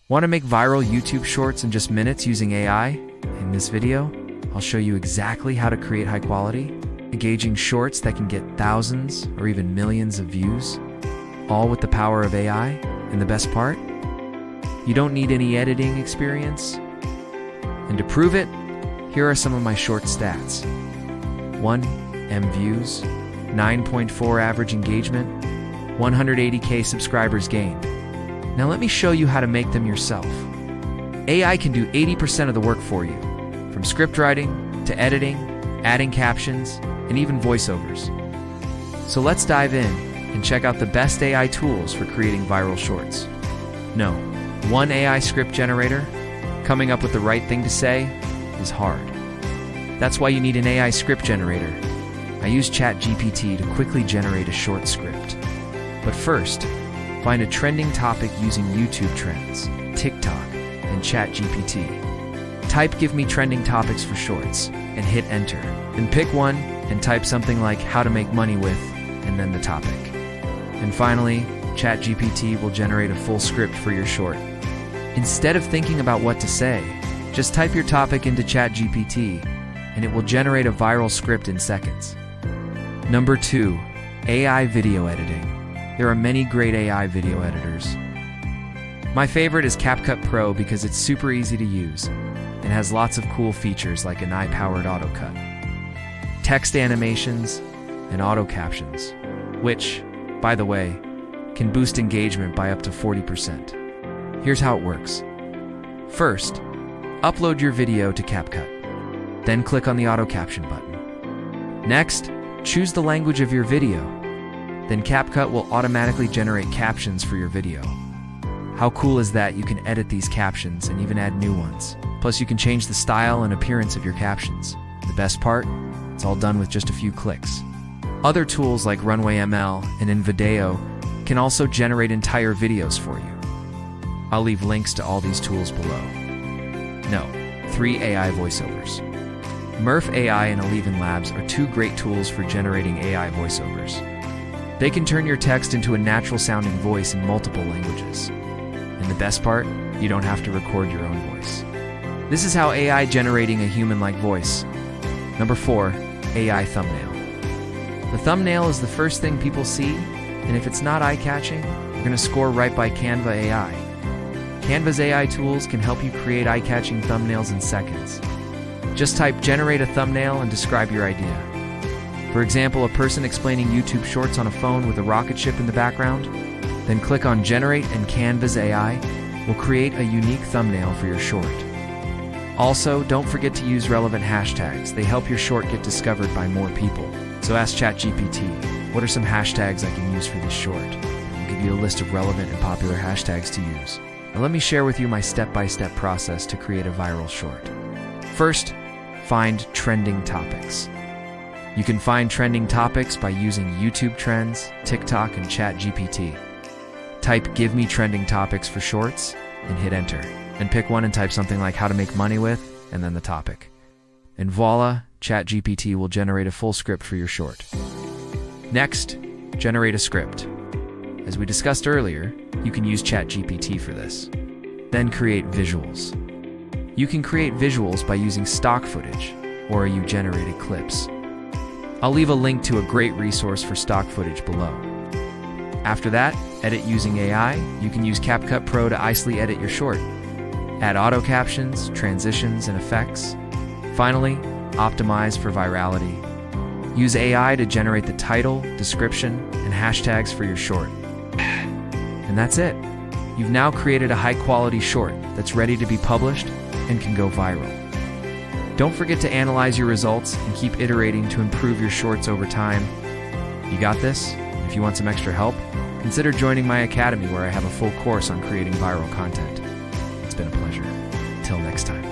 Want to make viral YouTube shorts in just minutes using AI? In this video, I'll show you exactly how to create high-quality, engaging shorts that can get thousands or even millions of views, all with the power of AI. And the best part? You don't need any editing experience. And to prove it, here are some of my short stats. 1 M views, 9.4 average engagement, 180K subscribers gained. Now let me show you how to make them yourself. AI can do 80% of the work for you, from script writing to editing, adding captions, and even voiceovers. So let's dive in and check out the best AI tools for creating viral shorts. No, one AI script generator, coming up with the right thing to say, is hard. That's why you need an AI script generator. I use ChatGPT to quickly generate a short script. But first, find a trending topic using YouTube Trends, TikTok, and ChatGPT. Type "Give me trending topics for shorts" and hit enter. Then pick one and type something like "how to make money with" and then the topic. And finally, ChatGPT will generate a full script for your short. Instead of thinking about what to say, just type your topic into ChatGPT and it will generate a viral script in seconds. Number 2, AI video editing. There are many great AI video editors. My favorite is CapCut Pro because it's super easy to use and has lots of cool features like an AI-powered autocut, text animations, and auto captions, which, by the way, can boost engagement by up to 40%. Here's how it works. First, upload your video to CapCut. Then click on the auto caption button. Next, choose the language of your video. Then CapCut will automatically generate captions for your video. How cool is that? You can edit these captions and even add new ones. Plus, you can change the style and appearance of your captions. The best part? It's all done with just a few clicks. Other tools like Runway ML and InVideo can also generate entire videos for you. I'll leave links to all these tools below. No, 3 AI voiceovers. Murph AI and Eleven Labs are 2 great tools for generating AI voiceovers. They can turn your text into a natural-sounding voice in multiple languages. And the best part? You don't have to record your own voice. This is how AI generating a human-like voice. Number 4, AI thumbnail. The thumbnail is the first thing people see, and if it's not eye-catching, you're going to score right by Canva AI. Canva's AI tools can help you create eye-catching thumbnails in seconds. Just type "generate a thumbnail" and describe your idea. For example, a person explaining YouTube Shorts on a phone with a rocket ship in the background. Then click on Generate and Canva's AI will create a unique thumbnail for your short. Also, don't forget to use relevant hashtags. They help your short get discovered by more people. So ask ChatGPT, what are some hashtags I can use for this short? I'll give you a list of relevant and popular hashtags to use. Now let me share with you my step-by-step process to create a viral short. First, find trending topics. You can find trending topics by using YouTube Trends, TikTok, and ChatGPT. Type "Give me trending topics for shorts" and hit enter. Then pick one and type something like "how to make money with" and then the topic. And voila, ChatGPT will generate a full script for your short. Next, generate a script. As we discussed earlier, you can use ChatGPT for this. Then create visuals. You can create visuals by using stock footage or AI-generated clips. I'll leave a link to a great resource for stock footage below. After that, edit using AI. You can use CapCut Pro to easily edit your short. Add auto captions, transitions, and effects. Finally, optimize for virality. Use AI to generate the title, description, and hashtags for your short. And that's it. You've now created a high-quality short that's ready to be published and can go viral. Don't forget to analyze your results and keep iterating to improve your shorts over time. You got this? If you want some extra help, consider joining my academy where I have a full course on creating viral content. It's been a pleasure. Till next time.